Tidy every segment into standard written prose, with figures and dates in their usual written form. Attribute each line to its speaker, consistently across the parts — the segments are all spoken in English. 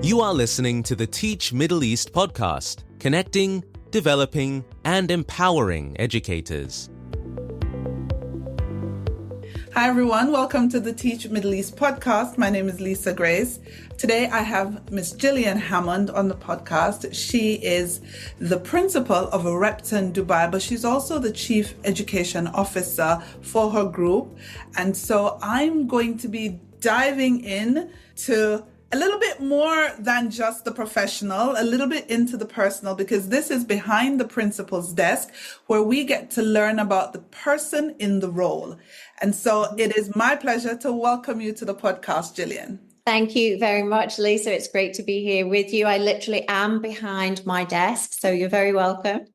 Speaker 1: You are listening to the Teach Middle East podcast, connecting, developing, and empowering educators.
Speaker 2: Hi everyone, welcome to the Teach Middle East podcast. My name is Lisa Grace. Today I have Miss Gillian Hammond on the podcast. She is the principal of Repton, Dubai, but she's also the chief education officer for her group. And so I'm going to be diving in to a little bit more than just the professional, a little bit into the personal, because this is behind the principal's desk where we get to learn about the person in the role. And so it is my pleasure to welcome you to the podcast, Gillian.
Speaker 3: Thank you very much, Lisa. It's great to be here with you. I literally am behind my desk, so you're very welcome.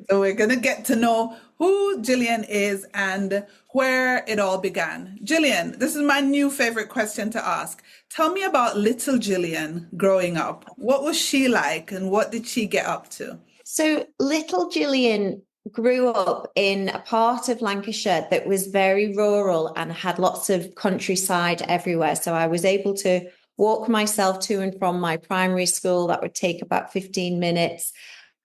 Speaker 2: So we're going to get to know who Gillian is and where it all began. Gillian, this is my new favorite question to ask. Tell me about little Gillian growing up. What was she like and what did she get up to?
Speaker 3: So little Gillian grew up in a part of Lancashire that was very rural and had lots of countryside everywhere. So I was able to walk myself to and from my primary school. That would take about 15 minutes.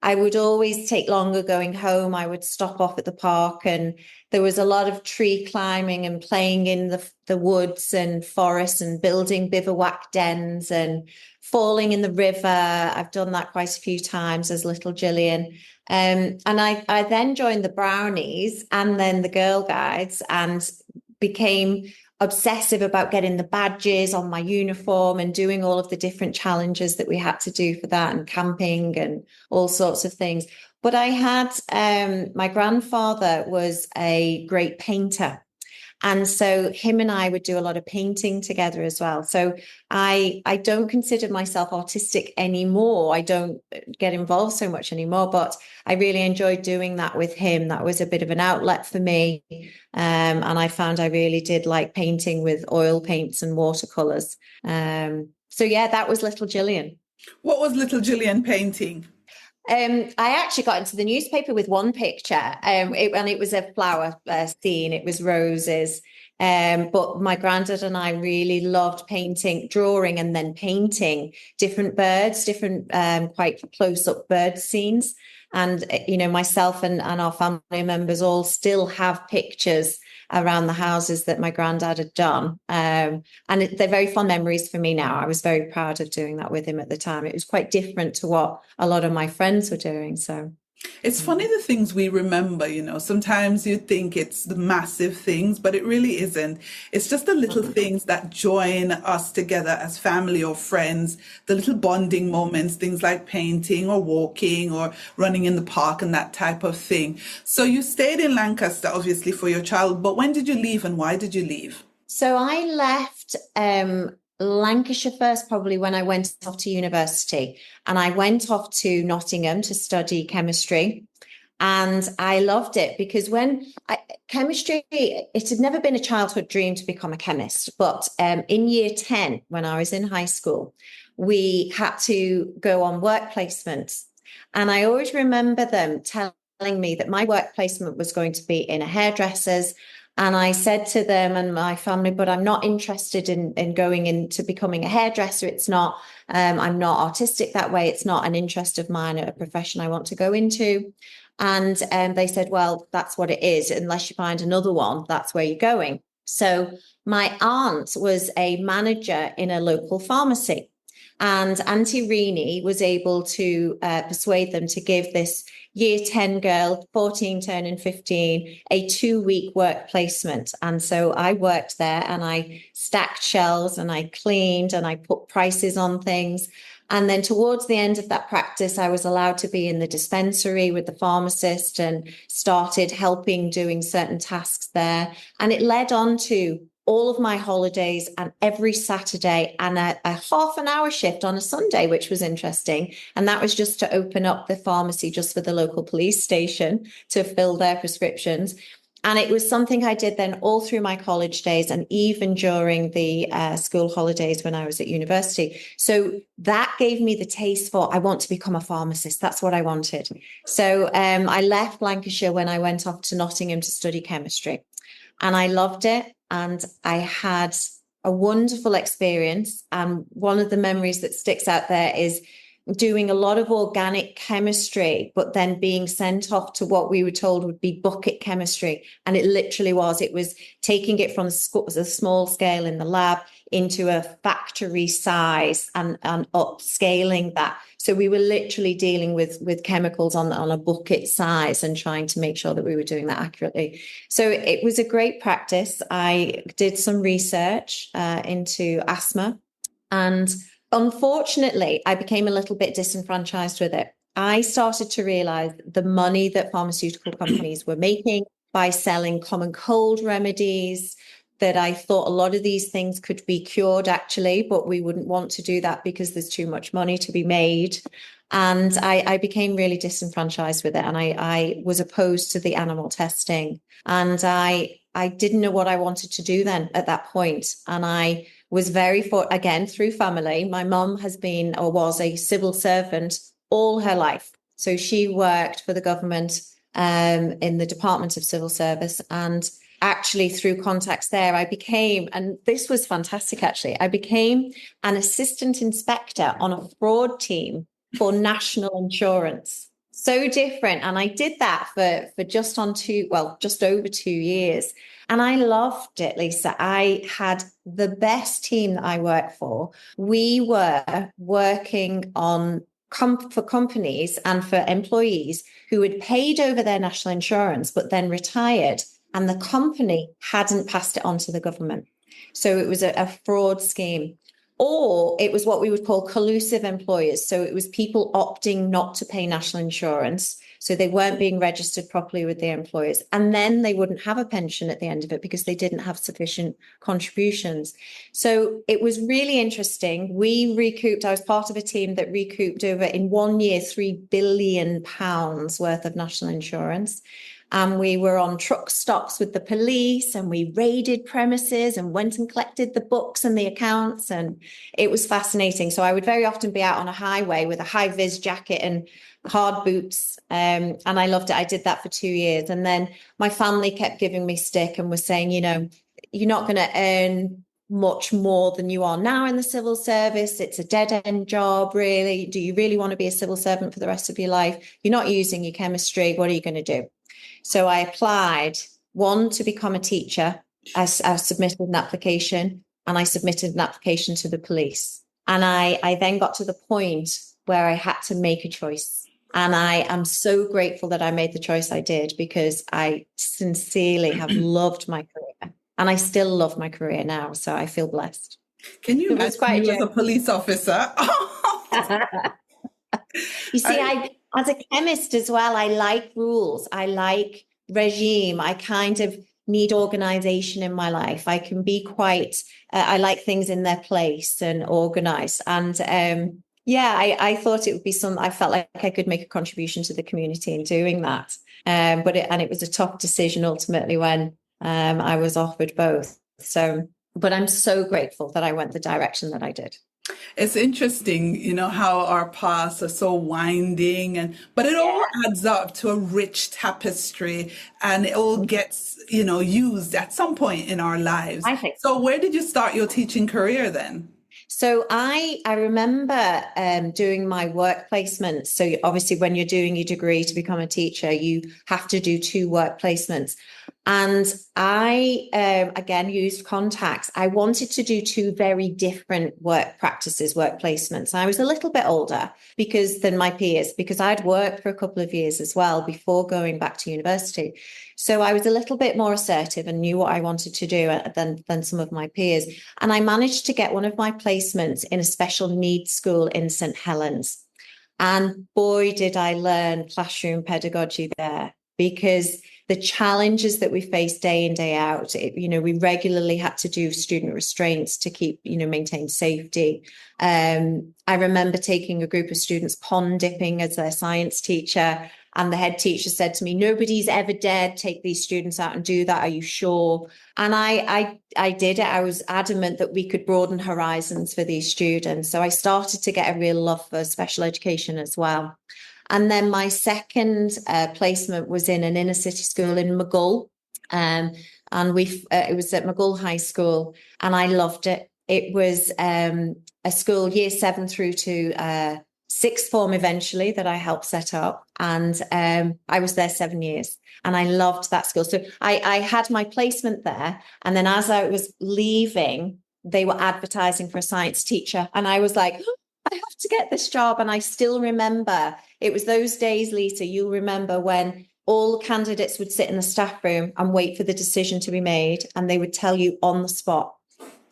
Speaker 3: I would always take longer going home. I would stop off at the park, and there was a lot of tree climbing and playing in the woods and forests and building bivouac dens and falling in the river. I've done that quite a few times as little Gillian. And I then joined the Brownies and then the Girl Guides and became obsessive about getting the badges on my uniform and doing all of the different challenges that we had to do for that, and camping and all sorts of things. But I had, my grandfather was a great painter. And so him and I would do a lot of painting together as well. So I don't consider myself artistic anymore. I don't get involved so much anymore, but I really enjoyed doing that with him. That was a bit of an outlet for me. And I found I really did like painting with oil paints and watercolors. So yeah, that was little Gillian.
Speaker 2: What was little Gillian painting?
Speaker 3: I actually got into the newspaper with one picture, and it was a flower scene. It was roses. But my granddad and I really loved drawing and then painting different birds, different quite close-up bird scenes. And, myself and our family members all still have pictures around the houses that my granddad had done. And they're very fond memories for me now. I was very proud of doing that with him at the time. It was quite different to what a lot of my friends were doing. So
Speaker 2: it's funny the things we remember, sometimes you think it's the massive things, but it really isn't. It's just the little things that join us together as family or friends, the little bonding moments, things like painting or walking or running in the park and that type of thing. So you stayed in Lancaster, obviously, for your child, but when did you leave and why did you leave?
Speaker 3: So I left Lancashire first, probably when I went off to university, and I went off to Nottingham to study chemistry. And I loved it because chemistry, it had never been a childhood dream to become a chemist. But in year 10, when I was in high school, we had to go on work placements. And I always remember them telling me that my work placement was going to be in a hairdresser's. And I said to them and my family, but I'm not interested in going into becoming a hairdresser. It's not, I'm not artistic that way. It's not an interest of mine, a profession I want to go into. And they said, well, that's what it is. Unless you find another one, that's where you're going. So my aunt was a manager in a local pharmacy. And Auntie Rini was able to persuade them to give this year 10 girl, 14 turning 15, a 2-week work placement. And so I worked there and I stacked shelves and I cleaned and I put prices on things. And then towards the end of that practice, I was allowed to be in the dispensary with the pharmacist and started helping doing certain tasks there. And it led on to all of my holidays and every Saturday and a half an hour shift on a Sunday, which was interesting. And that was just to open up the pharmacy just for the local police station to fill their prescriptions. And it was something I did then all through my college days and even during the school holidays when I was at university. So that gave me the taste for, I want to become a pharmacist. That's what I wanted. So I left Lancashire when I went off to Nottingham to study chemistry. And I loved it. And I had a wonderful experience. And one of the memories that sticks out there is doing a lot of organic chemistry, but then being sent off to what we were told would be bucket chemistry. And it literally was. It was taking it from a small scale in the lab into a factory size and upscaling that. So we were literally dealing with chemicals on a bucket size and trying to make sure that we were doing that accurately. So it was a great practice. I did some research into asthma, and unfortunately, I became a little bit disenfranchised with it. I started to realize the money that pharmaceutical companies were making by selling common cold remedies, that I thought a lot of these things could be cured actually, but we wouldn't want to do that because there's too much money to be made. And I became really disenfranchised with it. And I was opposed to the animal testing. And I didn't know what I wanted to do then at that point. And I was again, through family. My mum has been or was a civil servant all her life. So she worked for the government in the Department of Civil Service. And actually through contacts there, I became, and this was fantastic actually, I became an assistant inspector on a fraud team for national insurance. So different. And I did that for just over 2 years. And I loved it, Lisa. I had the best team that I worked for. We were working on for companies and for employees who had paid over their national insurance, but then retired, and the company hadn't passed it on to the government. So it was a fraud scheme. Or it was what we would call collusive employers. So it was people opting not to pay national insurance. So they weren't being registered properly with their employers. And then they wouldn't have a pension at the end of it because they didn't have sufficient contributions. So it was really interesting. I was part of a team that recouped over in 1 year, £3 billion worth of national insurance. And we were on truck stops with the police, and we raided premises and went and collected the books and the accounts. And it was fascinating. So I would very often be out on a highway with a high-vis jacket and hard boots. And I loved it. I did that for 2 years. And then my family kept giving me stick and was saying, you're not going to earn much more than you are now in the civil service. It's a dead-end job, really. Do you really want to be a civil servant for the rest of your life? You're not using your chemistry. What are you going to do? So I applied, to become a teacher. I submitted an application, and I submitted an application to the police. And I then got to the point where I had to make a choice. And I am so grateful that I made the choice I did, because I sincerely have loved my career. And I still love my career now. So I feel blessed.
Speaker 2: Can you imagine you as a police officer?
Speaker 3: You see, as a chemist as well, I like rules. I like regime. I kind of need organization in my life. I can be I like things in their place and organized. And I thought it would be I felt like I could make a contribution to the community in doing that. But it was a tough decision ultimately when I was offered both. So, but I'm so grateful that I went the direction that I did.
Speaker 2: It's interesting, how our paths are so winding, but it all adds up to a rich tapestry, and it all gets, used at some point in our lives.
Speaker 3: I think
Speaker 2: so. Where did you start your teaching career then?
Speaker 3: So I remember doing my work placements. So obviously when you're doing your degree to become a teacher, you have to do 2 work placements. And I, again, used contacts. I wanted to do 2 very different work placements. I was a little bit older than my peers, because I'd worked for a couple of years as well before going back to university. So I was a little bit more assertive and knew what I wanted to do than some of my peers. And I managed to get one of my placements in a special needs school in St. Helens. And boy, did I learn classroom pedagogy there, because the challenges that we face day in, day out, we regularly had to do student restraints to keep, maintain safety. I remember taking a group of students pond dipping as their science teacher. And the head teacher said to me, nobody's ever dared take these students out and do that. Are you sure? And I did it. I was adamant that we could broaden horizons for these students. So I started to get a real love for special education as well. And then my second placement was in an inner city school in Maghull. and it was at Maghull High School, and I loved it. It was a school year 7 through to sixth form eventually that I helped set up, and I was there 7 years, and I loved that school. So I had my placement there, and then as I was leaving, they were advertising for a science teacher, and I was like, oh, I have to get this job. And I still remember, it was those days, Lisa, you'll remember when all candidates would sit in the staff room and wait for the decision to be made, and they would tell you on the spot.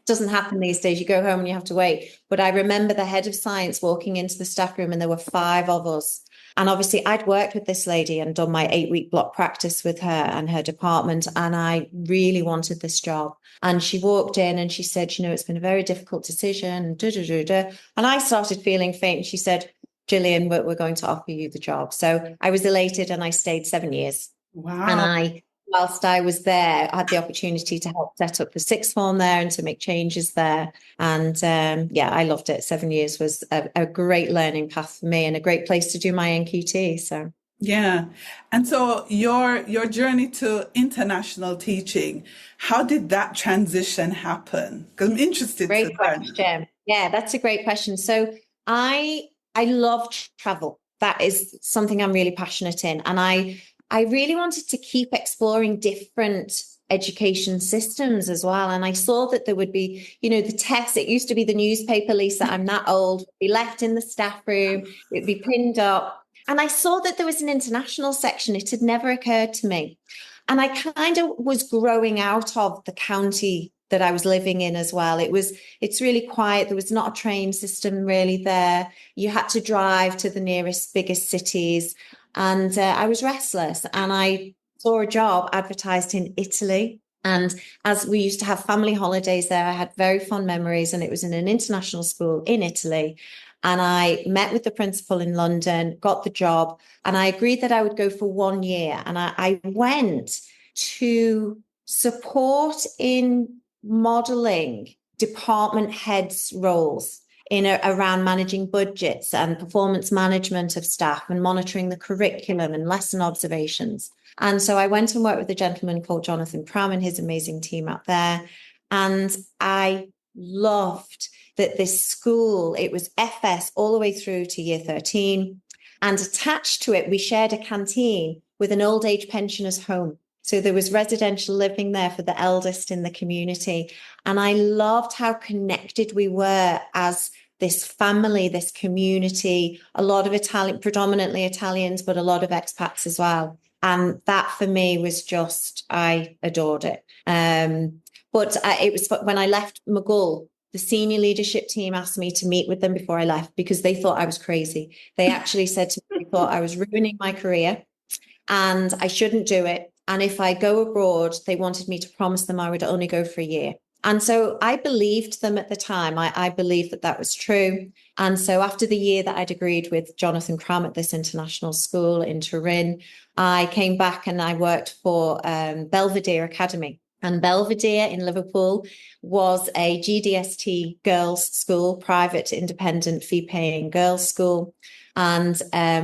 Speaker 3: Doesn't happen these days. You go home and you have to wait. But I remember the head of science walking into the staff room, and there were 5 of us. And obviously I'd worked with this lady and done my 8-week block practice with her and her department, and I really wanted this job. And she walked in and she said, you know, it's been a very difficult decision. And I started feeling faint. And she said, Gillian, we're going to offer you the job. So I was elated, and I stayed 7 years.
Speaker 2: Wow.
Speaker 3: And whilst I was there, I had the opportunity to help set up the sixth form there and to make changes there. And I loved it. 7 years was a great learning path for me and a great place to do my NQT. So
Speaker 2: yeah. And so your journey to international teaching, how did that transition happen? Because I'm interested.
Speaker 3: Great question. Yeah, that's a great question. So I love travel. That is something I'm really passionate in. And I really wanted to keep exploring different education systems as well. And I saw that there would be, you know, the tests. It used to be the newspaper, Lisa, I'm that old, would be left in the staff room. It would be pinned up. And I saw that there was an international section. It had never occurred to me. And I kind of was growing out of the county that I was living in as well. It's really quiet. There was not a train system really there. You had to drive to the nearest, biggest cities. And I was restless, and I saw a job advertised in Italy. And as we used to have family holidays there, I had very fond memories, and it was in an international school in Italy. And I met with the principal in London, got the job, and I agreed that I would go for 1 year. And I went to support in modeling department heads' roles around managing budgets and performance management of staff and monitoring the curriculum and lesson observations. And so I went and worked with a gentleman called Jonathan Pram and his amazing team out there. And I loved that this school, it was FS all the way through to year 13. And attached to it, we shared a canteen with an old age pensioners' home. So there was residential living there for the eldest in the community. And I loved how connected we were as this family, this community, a lot of Italian, predominantly Italians, but a lot of expats as well. And that for me was just, I adored it. But it was when I left Maghull, the senior leadership team asked me to meet with them before I left because they thought I was crazy. They actually said to me, they thought I was ruining my career and I shouldn't do it. And if I go abroad, they wanted me to promise them I would only go for a year. And so I believed them at the time. I believed that that was true. And so after the year that I'd agreed with Jonathan Cram at this international school in Turin, I came back and I worked for Belvedere Academy. And Belvedere in Liverpool was a GDST girls' school, private, independent, fee-paying girls' school. And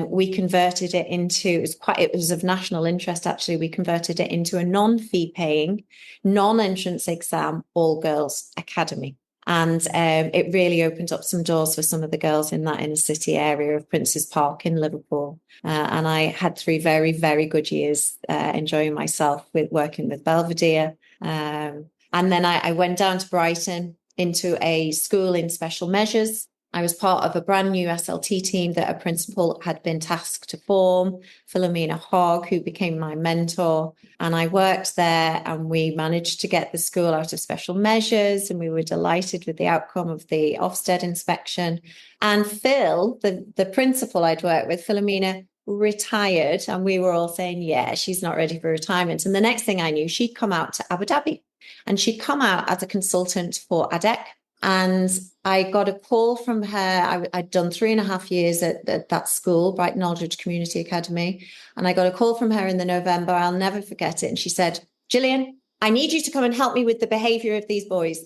Speaker 3: we converted it into, it was of national interest, actually. We converted it into a non-fee paying, non-entrance exam, all girls academy. And it really opened up some doors for some of the girls in that inner city area of Prince's Park in Liverpool. And I had 3 very, very good years enjoying myself with working with Belvedere. And then I went down to Brighton into a school in special measures. I was part of a brand new SLT team that a principal had been tasked to form, Philomena Hogg, who became my mentor. And I worked there and we managed to get the school out of special measures. And we were delighted with the outcome of the Ofsted inspection. And Phil, the principal I'd worked with, Philomena, retired. And we were all saying, yeah, she's not ready for retirement. And the next thing I knew, she'd come out to Abu Dhabi and she'd come out as a consultant for ADEC. And I got a call from her. I'd done 3.5 years at that school, Brighton Aldridge Community Academy. And I got a call from her in the November. I'll never forget it. And she said, Gillian, I need you to come and help me with the behavior of these boys.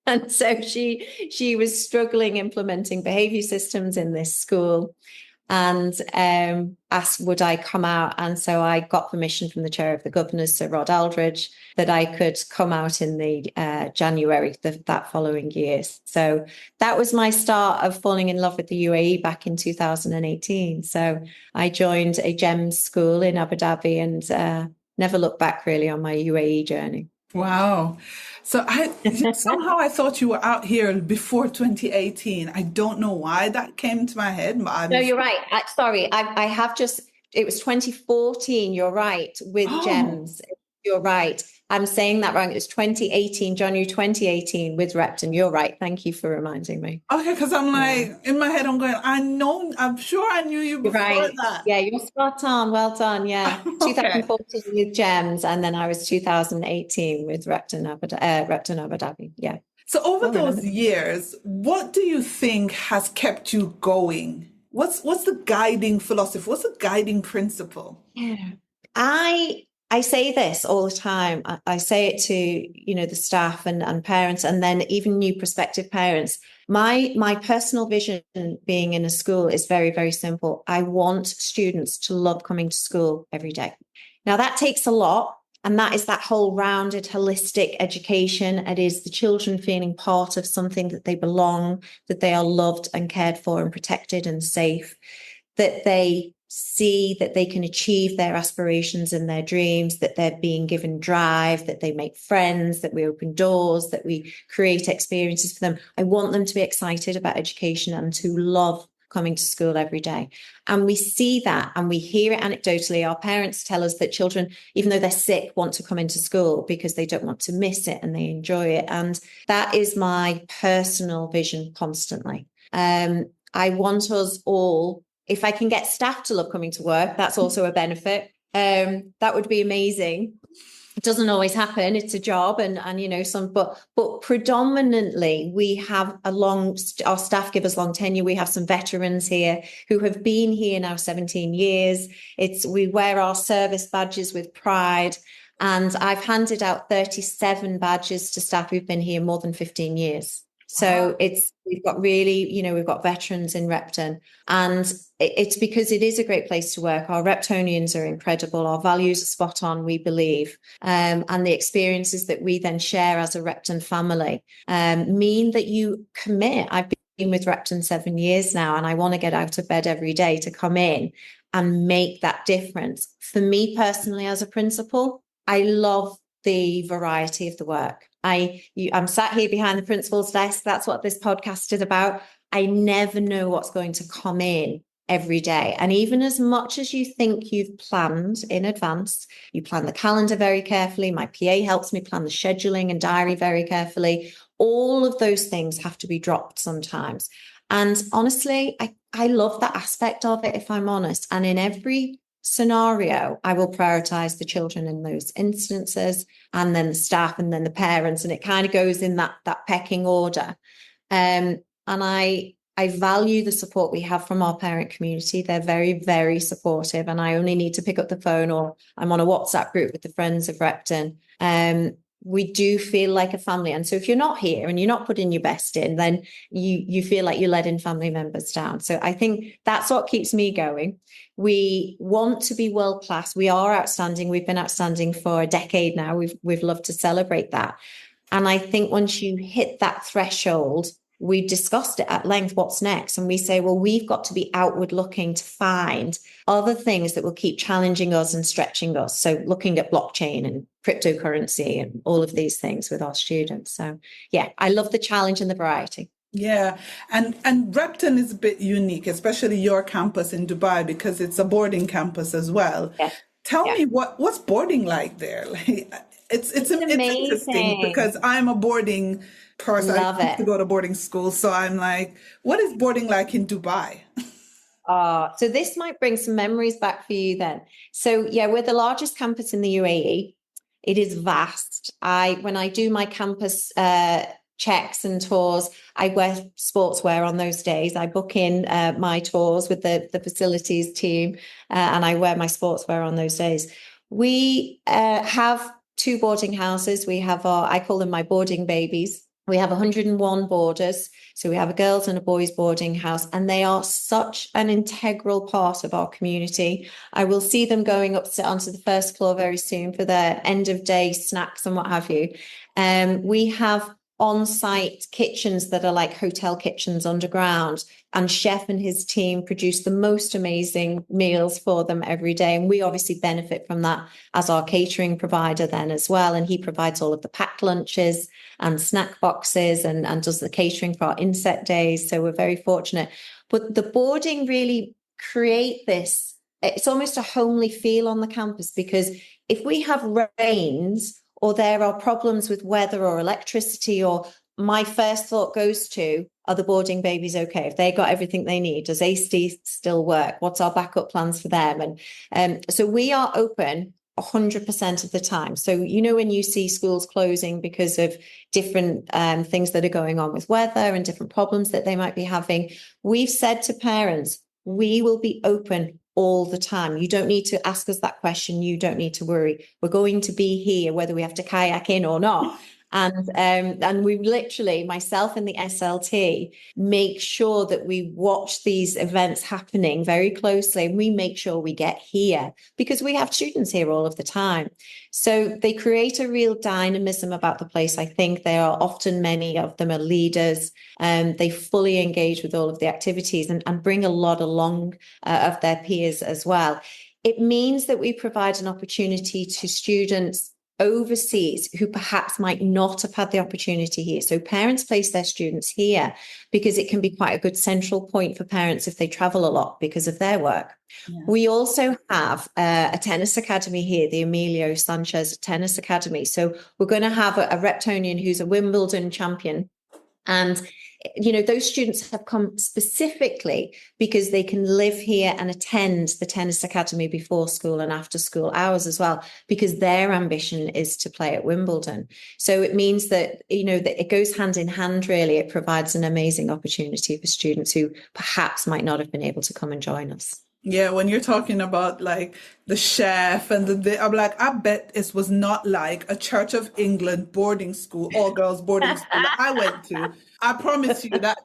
Speaker 3: And so she was struggling implementing behavior systems in this school. and asked would I come out. And so I got permission from the chair of the governors, Sir Rod Aldridge, that I could come out in the January that following year. So that was my start of falling in love with the UAE back in 2018. So I joined a GEMS school in Abu Dhabi and never looked back really on my UAE journey.
Speaker 2: Wow. So somehow I thought you were out here before 2018. I don't know why that came to my head.
Speaker 3: No, you're right. I have just, it was 2014. You're right. With GEMS. You're right. I'm saying that wrong. It was 2018, January 2018 with Repton. You're right. Thank you for reminding me.
Speaker 2: Okay, because I'm like, in my head, I'm going, I'm sure I knew you before that.
Speaker 3: Yeah, you're spot on. Well done. Yeah. Okay. 2014 with GEMS, and then I was 2018 with Repton Abu Dhabi. Yeah.
Speaker 2: So over those years, what do you think has kept you going? What's the guiding philosophy? What's the guiding principle?
Speaker 3: Yeah. I say this all the time. I say it to, the staff and parents, and then even new prospective parents. My personal vision being in a school is very, very simple. I want students to love coming to school every day. Now that takes a lot, and that is that whole rounded, holistic education. It is the children feeling part of something, that they belong, that they are loved and cared for and protected and safe, that they see that they can achieve their aspirations and their dreams, that they're being given drive, that they make friends, that we open doors, that we create experiences for them. I want them to be excited about education and to love coming to school every day. And we see that and we hear it anecdotally. Our parents tell us that children, even though they're sick, want to come into school because they don't want to miss it and they enjoy it. And that is my personal vision constantly. I want us all, if I can get staff to love coming to work, that's also a benefit. That would be amazing. It doesn't always happen. It's a job and but predominantly we have our staff give us long tenure. We have some veterans here who have been here now 17 years. We wear our service badges with pride. And I've handed out 37 badges to staff who've been here more than 15 years. So we've got veterans in Repton, and it's because it is a great place to work. Our Reptonians are incredible. Our values are spot on, we believe. And the experiences that we then share as a Repton family mean that you commit. I've been with Repton 7 years now, and I want to get out of bed every day to come in and make that difference. For me personally, as a principal, I love the variety of the work. I'm sat here behind the principal's desk. That's what this podcast is about. I never know what's going to come in every day. And even as much as you think you've planned in advance, you plan the calendar very carefully. My PA helps me plan the scheduling and diary very carefully. All of those things have to be dropped sometimes. And honestly, I love that aspect of it, if I'm honest. And in every scenario, I will prioritize the children in those instances, and then the staff, and then the parents, and it kind of goes in that pecking order. And I value the support we have from our parent community. They're very, very supportive, and I only need to pick up the phone, or I'm on a WhatsApp group with the Friends of Repton. We do feel like a family. And so if you're not here and you're not putting your best in, then you feel like you're letting family members down. So I think that's what keeps me going. We want to be world class. We are outstanding. We've been outstanding for a decade now. We've loved to celebrate that. And I think once you hit that threshold, we've discussed it at length, what's next? And we say, well, we've got to be outward looking to find other things that will keep challenging us and stretching us. So looking at blockchain and cryptocurrency and all of these things with our students. So yeah, I love the challenge and the variety.
Speaker 2: Yeah. And Repton is a bit unique, especially your campus in Dubai, because it's a boarding campus as well. Yeah. Tell me what's boarding like there? Like, it's interesting because I'm a boarding person. I used to go to boarding school. So I'm like, what is boarding like in Dubai?
Speaker 3: So this might bring some memories back for you then. So yeah, we're the largest campus in the UAE. It is vast. When I do my campus checks and tours, I wear sportswear on those days. I book in my tours with the facilities team, and I wear my sportswear on those days. We have 2 boarding houses. We have I call them my boarding babies. We have 101 boarders. So we have a girls and a boys boarding house, and they are such an integral part of our community. I will see them going up onto the first floor very soon for their end of day snacks and what have you. We have on-site kitchens that are like hotel kitchens underground, and chef and his team produce the most amazing meals for them every day. And we obviously benefit from that as our catering provider then as well. And he provides all of the packed lunches and snack boxes and does the catering for our inset days. So we're very fortunate. But the boarding really create this, it's almost a homely feel on the campus, because if we have rains or there are problems with weather or electricity, or my first thought goes to, are the boarding babies okay? If they got everything they need, does AC still work? What's our backup plans for them? And so we are open 100% of the time. So, when you see schools closing because of different things that are going on with weather and different problems that they might be having, we've said to parents, we will be open all the time. You don't need to ask us that question. You don't need to worry. We're going to be here, whether we have to kayak in or not. And we literally, myself and the SLT, make sure that we watch these events happening very closely, and we make sure we get here because we have students here all of the time. So they create a real dynamism about the place. I think they are often, many of them are leaders, and they fully engage with all of the activities and bring a lot along of their peers as well. It means that we provide an opportunity to students overseas who perhaps might not have had the opportunity here. So parents place their students here because it can be quite a good central point for parents if they travel a lot because of their work. Yeah. We also have a tennis academy here, the Emilio Sanchez Tennis Academy. So we're going to have a Reptonian who's a Wimbledon champion. And those students have come specifically because they can live here and attend the tennis academy before school and after school hours as well, because their ambition is to play at Wimbledon. So it means that, that it goes hand in hand, really. It provides an amazing opportunity for students who perhaps might not have been able to come and join us.
Speaker 2: Yeah, when you're talking about like the chef and I'm like, I bet it was not like a Church of England boarding school, all girls boarding school that I went to. I promise you there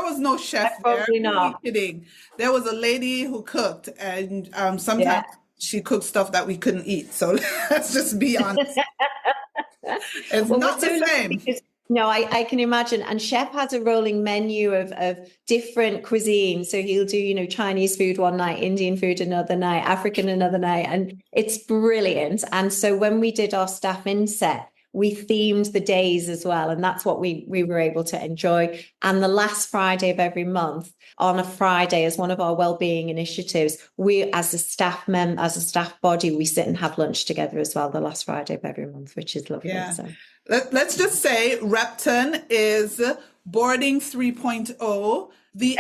Speaker 2: was no chef there.
Speaker 3: Probably not.
Speaker 2: Kidding. There was a lady who cooked, and sometimes she cooked stuff that we couldn't eat. So let's just be honest. It's not the same.
Speaker 3: No, I can imagine. And chef has a rolling menu of different cuisines. So he'll do, Chinese food one night, Indian food another night, African another night. And it's brilliant. And so when we did our staff inset, we themed the days as well. And that's what we were able to enjoy. And the last Friday of every month, on a Friday, as one of our wellbeing initiatives, we, as a staff body, we sit and have lunch together as well, the last Friday of every month, which is lovely.
Speaker 2: Yeah.
Speaker 3: So.
Speaker 2: Let's just say Repton is boarding 3.0, the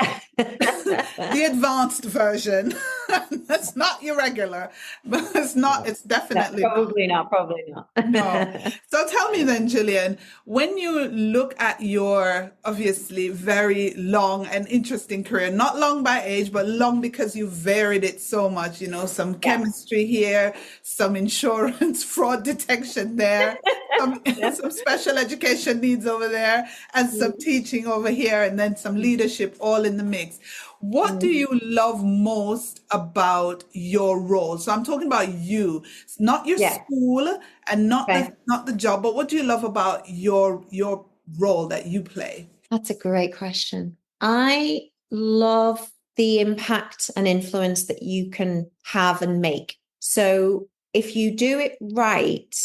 Speaker 2: advanced version. That's not your regular, but it's definitely
Speaker 3: probably not.
Speaker 2: No. So tell me then, Gillian, when you look at your obviously very long and interesting career, not long by age, but long because you varied it so much, some chemistry here, some insurance fraud detection there, some special education needs over there, and some teaching over here, and then some leadership all in the mix. What do you love most about your role? So I'm talking about you, not your school and not the job, but what do you love about your role that you play?
Speaker 3: That's a great question. I love the impact and influence that you can have and make. So if you do it right,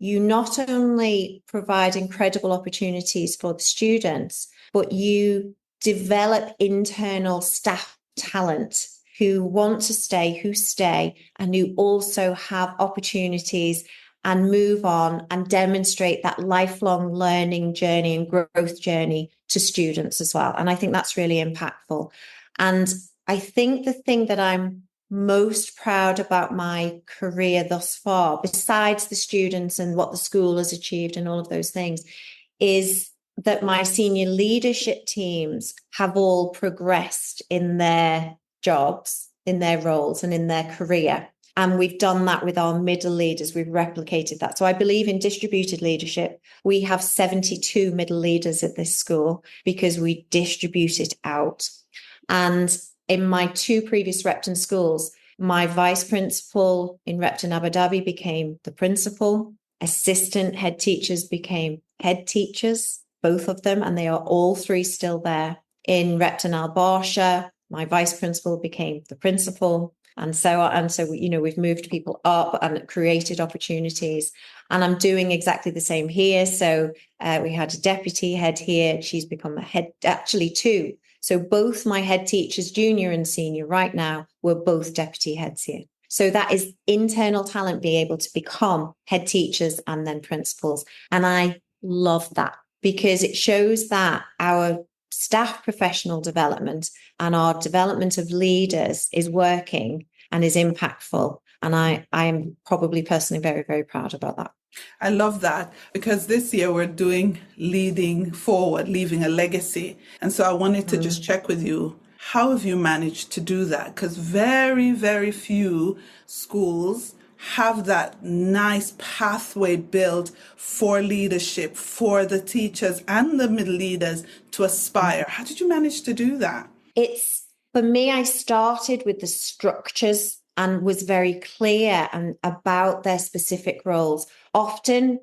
Speaker 3: you not only provide incredible opportunities for the students, but you develop internal staff talent who want to stay, who stay, and who also have opportunities and move on and demonstrate that lifelong learning journey and growth journey to students as well. And I think that's really impactful. And I think the thing that I'm most proud about my career thus far, besides the students and what the school has achieved and all of those things, is that my senior leadership teams have all progressed in their jobs, in their roles, and in their career. And we've done that with our middle leaders. We've replicated that. So I believe in distributed leadership. We have 72 middle leaders at this school because we distribute it out. And in my 2 previous Repton schools, my vice principal in Repton, Abu Dhabi became the principal. Assistant head teachers became head teachers, both of them, and they are all 3 still there. In Repton Al Barsha, my vice principal became the principal, and so on. And so, we've moved people up and created opportunities. And I'm doing exactly the same here. So we had a deputy head here. She's become a head, actually 2. So both my head teachers, junior and senior right now, were both deputy heads here. So that is internal talent being able to become head teachers and then principals. And I love that because it shows that our staff professional development and our development of leaders is working and is impactful. And I am probably personally very, very proud about that.
Speaker 2: I love that because this year we're doing leading forward, leaving a legacy. And so I wanted to just check with you, how have you managed to do that? Because very, very few schools have that nice pathway built for leadership, for the teachers and the middle leaders to aspire. How did you manage to do that?
Speaker 3: For me, I started with the structures and was very clear and about their specific roles. Often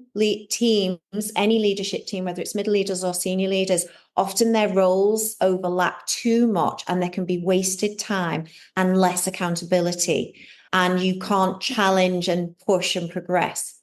Speaker 3: teams, any leadership team, whether it's middle leaders or senior leaders, often their roles overlap too much and there can be wasted time and less accountability. And you can't challenge and push and progress.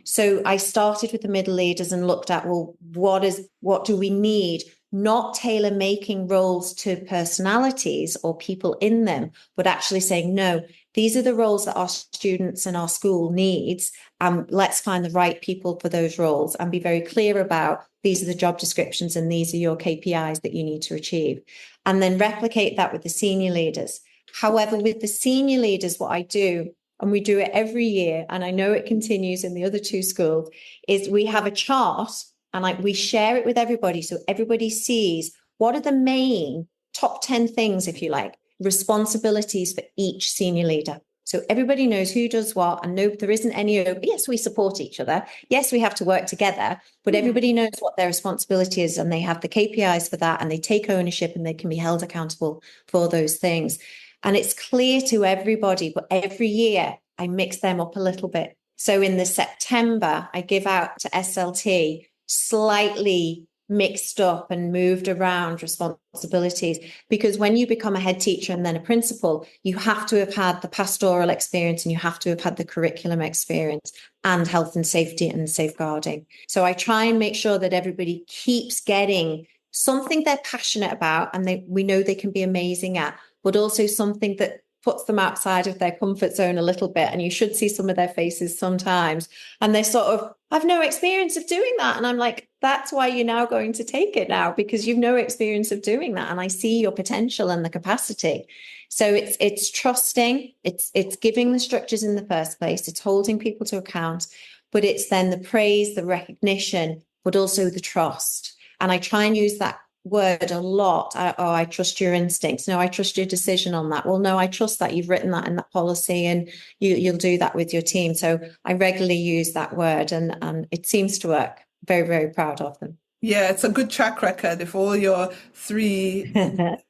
Speaker 3: So I started with the middle leaders and looked at, well, what do we need? Not tailor making roles to personalities or people in them, but actually saying, no, these are the roles that our students and our school needs. Let's find the right people for those roles and be very clear about these are the job descriptions and these are your KPIs that you need to achieve. And then replicate that with the senior leaders. However, with the senior leaders, what I do, and we do it every year, and I know it continues in the other 2 schools, is we have a chart and we share it with everybody so everybody sees what are the main top 10 things, if you like, responsibilities for each senior leader. So everybody knows who does what, and no, there isn't any, yes, we support each other. Yes, we have to work together, but everybody knows what their responsibility is and they have the KPIs for that and they take ownership and they can be held accountable for those things. And it's clear to everybody, but every year I mix them up a little bit. So in the September, I give out to SLT slightly mixed up and moved around responsibilities, because when you become a head teacher and then a principal, you have to have had the pastoral experience and you have to have had the curriculum experience and health and safety and safeguarding. So I try and make sure that everybody keeps getting something they're passionate about and we know they can be amazing at, but also something that puts them outside of their comfort zone a little bit. And you should see some of their faces sometimes. And they're sort of, I've no experience of doing that. And I'm like, that's why you're now going to take it now, because you've no experience of doing that. And I see your potential and the capacity. So it's trusting, it's giving the structures in the first place, it's holding people to account, but it's then the praise, the recognition, but also the trust. And I try and use that word a lot. I trust your instincts. No, I trust your decision on that. Well, no, I trust that you've written that in that policy and you'll do that with your team. So I regularly use that word and it seems to work. Very, very proud of them.
Speaker 2: Yeah, it's a good track record. If all your 3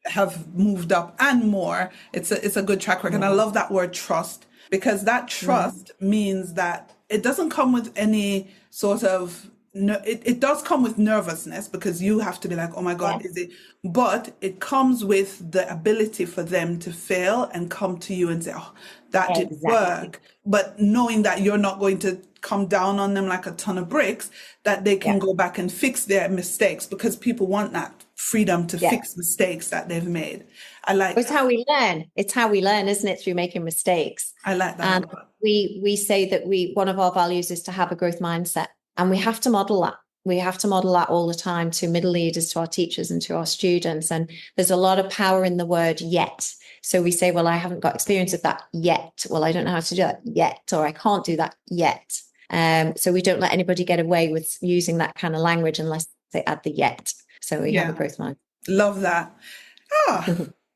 Speaker 2: have moved up and more, it's a good track record. And I love that word trust, because that trust means that it doesn't come with any sort of it does come with nervousness, because you have to be like, oh my God, is it? But it comes with the ability for them to fail and come to you and say, oh, that didn't work. But knowing that you're not going to come down on them like a ton of bricks, that they can go back and fix their mistakes, because people want that freedom to fix mistakes that they've made. I like
Speaker 3: It's how we learn. It's how we learn, isn't it? Through making mistakes.
Speaker 2: I like that.
Speaker 3: And we say that one of our values is to have a growth mindset. And we have to model that. We have to model that all the time to middle leaders, to our teachers and to our students. And there's a lot of power in the word yet. So we say, well, I haven't got experience of that yet. Well, I don't know how to do that yet, or I can't do that yet. So we don't let anybody get away with using that kind of language unless they add the yet. So we have a growth mind.
Speaker 2: Love that.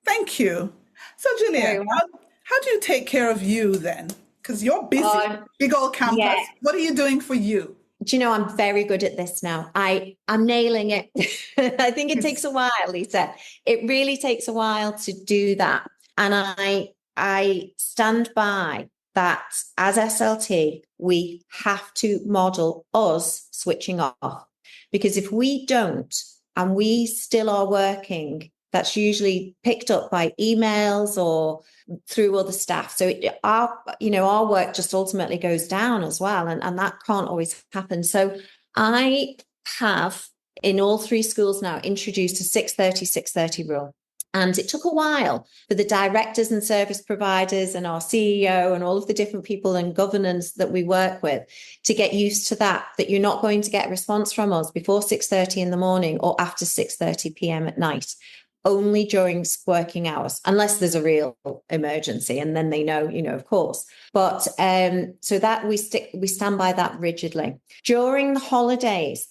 Speaker 2: Thank you. So Gillian, how do you take care of you then? Because you're busy, big old campus.
Speaker 3: Yeah.
Speaker 2: What are you doing for you?
Speaker 3: Do you know, I'm very good at this now. I'm nailing it. I think it takes a while, Lisa. It really takes a while to do that. And I stand by that as SLT, we have to model us switching off. Because if we don't, and we still are working, that's usually picked up by emails or through other staff. So our work just ultimately goes down as well. And that can't always happen. So I have, in all 3 schools now, introduced a 6:30 rule. And it took a while for the directors and service providers and our CEO and all of the different people in governance that we work with to get used to that you're not going to get a response from us before 6:30 in the morning or after 6:30 p.m. at night. Only during working hours, unless there's a real emergency, and then they know, of course. But so that we stand by that rigidly. During the holidays,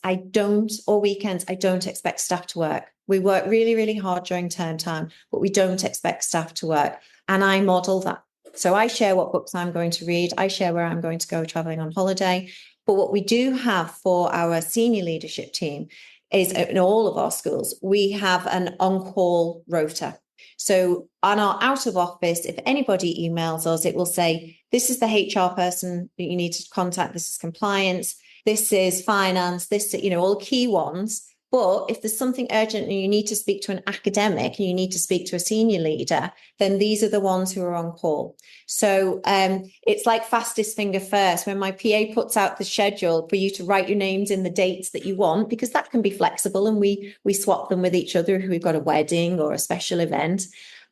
Speaker 3: or weekends, I don't expect staff to work. We work really, really hard during term time, but we don't expect staff to work. And I model that. So I share what books I'm going to read. I share where I'm going to go traveling on holiday. But what we do have for our senior leadership team is, in all of our schools, we have an on-call rota. So on our out of office, if anybody emails us, it will say, this is the HR person that you need to contact. This is compliance. This is finance. This, all key ones. But if there's something urgent and you need to speak to an academic and you need to speak to a senior leader, then these are the ones who are on call. So it's like fastest finger first. When my PA puts out the schedule for you to write your names in the dates that you want, because that can be flexible, and we swap them with each other if we've got a wedding or a special event.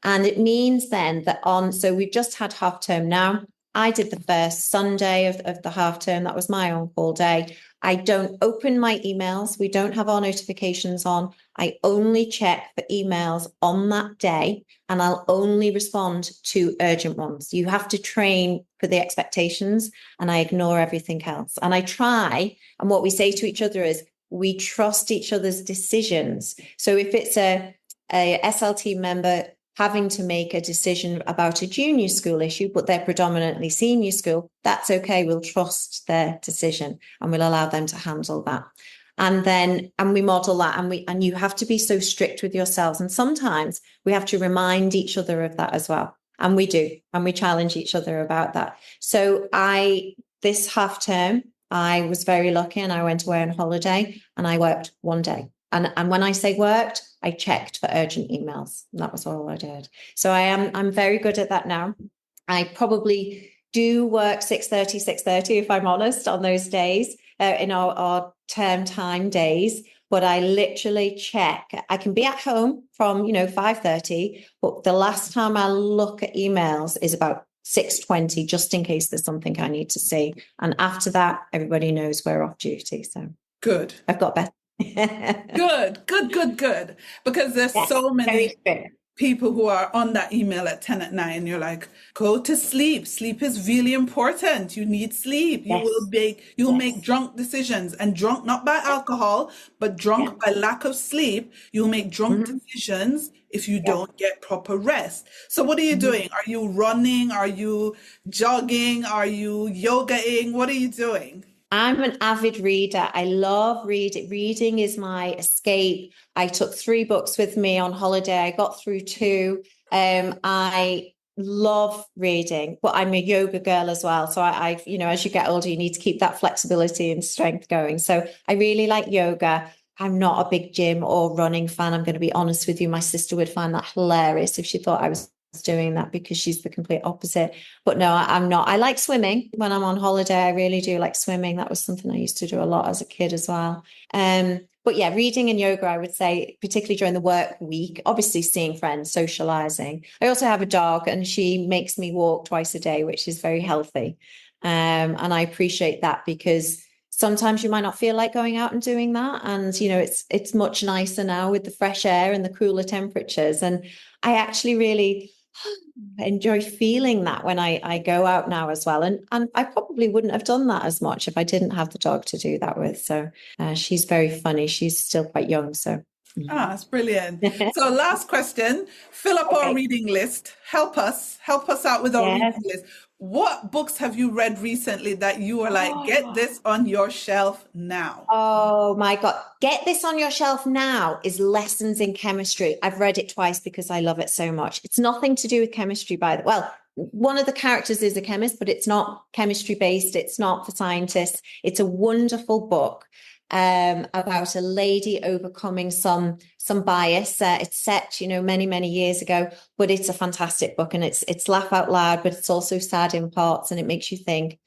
Speaker 3: And it means then that so we've just had half term now. I did the first Sunday of the half term. That was my on-call day. I don't open my emails. We don't have our notifications on. I only check for emails on that day, and I'll only respond to urgent ones. You have to train for the expectations, and I ignore everything else. And I try, and what we say to each other is we trust each other's decisions. So if it's a SLT member having to make a decision about a junior school issue, but they're predominantly senior school, that's okay. We'll trust their decision and we'll allow them to handle that. And we model that, and you have to be so strict with yourselves. And sometimes we have to remind each other of that as well. And we do, and we challenge each other about that. So this half term, I was very lucky, and I went away on holiday and I worked one day. And when I say worked, I checked for urgent emails. And that was all I did. So I'm very good at that now. I probably do work 6:30, if I'm honest, on those days, in our term time days. But I literally check. I can be at home from, 5:30, but the last time I look at emails is about 6:20, just in case there's something I need to see. And after that, everybody knows we're off duty. So
Speaker 2: good.
Speaker 3: I've got better.
Speaker 2: Good. Because there's so many people who are on that email at 10 at night, and you're like, go to sleep. Sleep is really important. You need sleep.
Speaker 3: Yes.
Speaker 2: You'll make drunk decisions, and drunk not by alcohol, but drunk by lack of sleep. You'll make drunk decisions if you don't get proper rest. So what are you doing? Are you running? Are you jogging? Are you yogaing? What are you doing?
Speaker 3: I'm an avid reader. I love reading. Reading is my escape. I took 3 books with me on holiday. I got through 2. I love reading, but I'm a yoga girl as well. So I as you get older, you need to keep that flexibility and strength going. So I really like yoga. I'm not a big gym or running fan. I'm going to be honest with you. My sister would find that hilarious if she thought I was doing that, because she's the complete opposite. But no, I'm not. I like swimming when I'm on holiday. I really do like swimming. That was something I used to do a lot as a kid as well. But yeah, reading and yoga, I would say, particularly during the work week, obviously seeing friends, socializing. I also have a dog, and she makes me walk twice a day, which is very healthy. And I appreciate that, because sometimes you might not feel like going out and doing that. And, it's much nicer now with the fresh air and the cooler temperatures. And I actually really enjoy feeling that when I go out now as well. And I probably wouldn't have done that as much if I didn't have the dog to do that with. So she's very funny. She's still quite young. So.
Speaker 2: That's brilliant. So last question, fill up our reading list. Help us out with our reading list. what books have you read recently that you are like, get this on your shelf now?
Speaker 3: Oh my God. Get this on your shelf now is Lessons in Chemistry. I've read it twice because I love it so much. It's nothing to do with chemistry, well, one of the characters is a chemist, but it's not chemistry based. It's not for scientists. It's a wonderful book about a lady overcoming some bias. It's set, many, many years ago, but it's a fantastic book, and it's laugh out loud, but it's also sad in parts, and it makes you think.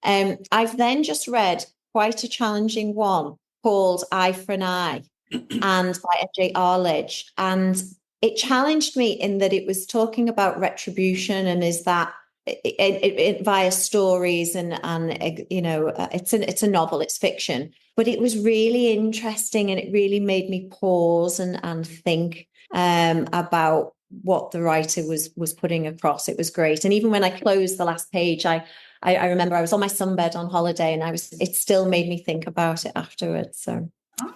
Speaker 3: I've then just read quite a challenging one called Eye for an Eye and by F.J. Arledge. And it challenged me in that it was talking about retribution, and is that it via stories and it's a novel, it's fiction, but it was really interesting, and it really made me pause and think about what the writer was putting across. It was great. And even when I closed the last page, I remember I was on my sunbed on holiday, and it still made me think about it afterwards. So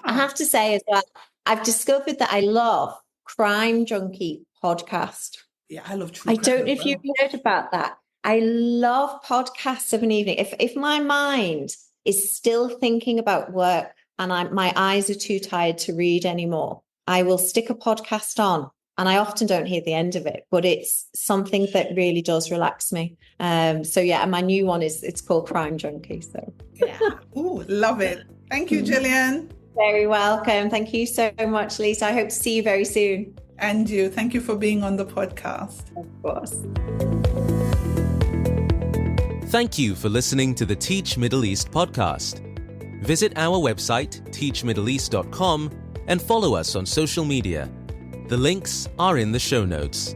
Speaker 3: I have to say as well, I've discovered that I love Crime Junkie podcast.
Speaker 2: Yeah, I love true
Speaker 3: I
Speaker 2: crime
Speaker 3: don't know
Speaker 2: as
Speaker 3: if you've heard about that. I love podcasts of an evening. If my mind is still thinking about work and my eyes are too tired to read anymore, I will stick a podcast on, and I often don't hear the end of it, but it's something that really does relax me. So yeah, and my new one it's called Crime Junkie. So
Speaker 2: yeah, ooh, love it. Thank you, Gillian.
Speaker 3: Very welcome. Thank you so much, Lisa. I hope to see you very soon.
Speaker 2: And you. Thank you for being on the podcast.
Speaker 3: Of course.
Speaker 1: Thank you for listening to the Teach Middle East podcast. Visit our website, teachmiddleeast.com, and follow us on social media. The links are in the show notes.